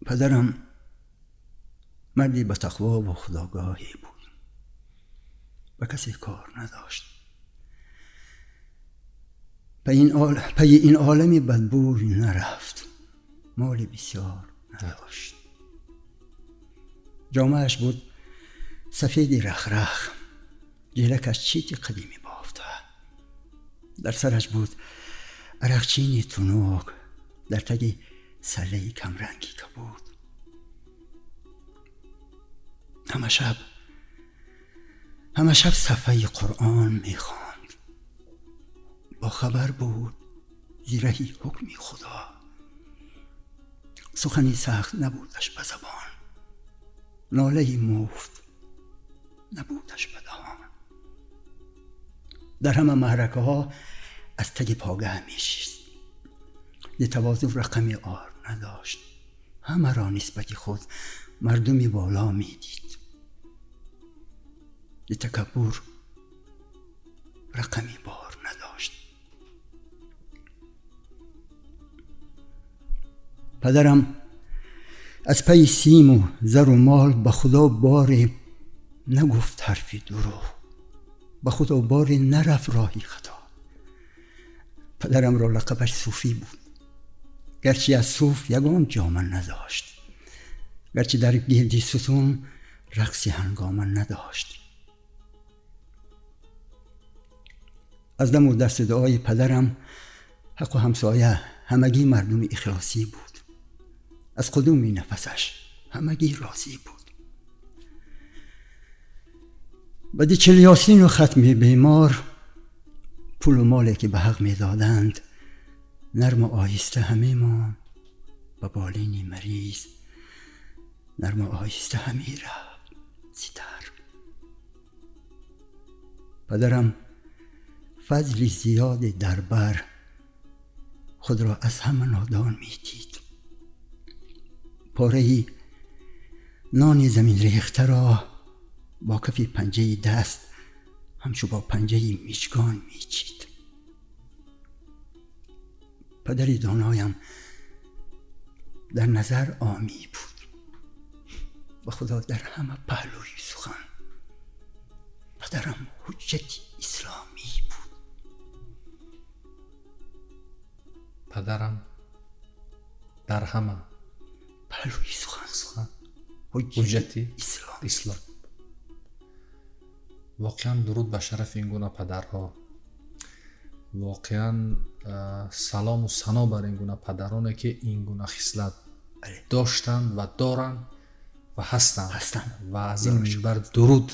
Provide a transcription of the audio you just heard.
پدرم مردی با تقوا و خودآگاهی بود. به کسی کار نداشت. پی این عالمی بدبوی نرفت. مال بسیار نداشت. جامهش بود سفیدی رخرخ، جلکش چیتی قدیمی بافته. در سرش بود عرقچینی تنوک، در تگی سلهی کمرنگی که بود. همه شب صفحه قرآن میخواند. با خبر بود زیرهی حکمی خدا. سخنی سخت نبودش به زبان، نالهی مفت نبودش به دهان. در همه محرکه ها از تگ پاگه میشیست. ز تواضع رقمی آر نداشت. همه را نسبت خود مردمی والا میدید. ز تکبر رقمی بار نداشت. پدرم از پی سیم و زر و مال به خدا باری نگفت حرفی دروغ، به خدا باری نرفت راهی خطا. پدرم را لقبش صوفی بود، گرچه از صوف یگان جامه نداشت، گرچه در گردی ستون رقصی هنگامه نداشت. از دم و دست دعای پدرم حق و همسایه همگی مردم اخلاصی بود. از قدوم نفسش همگی راضی بود. بعد 40 یاسین و ختم بیمار، پول و مالی که به حق می دادند نرم و آهسته همه ماند. به بالینی مریض نرم و آهسته همه رفت زیدر. پدرم فضل زیاد در بر، خود را از همه نادان می دید. پارهی نان زمین ریخته را با کف پنجه دست همچو با پنجه میچگان میچید. پدری دانایم در نظر عامی بود. به خدا در همه پهلوی سخن پدرم حجتی اسلامی بود. پدرم در همه پهلوی سخن حجتی اسلام. واقعا درود به شرف این گونه پدرها. واقعا سلام و ثنا بر این گونه پدرانه که این گونه خصلت داشتند و دارند و هستند و از این منبر درود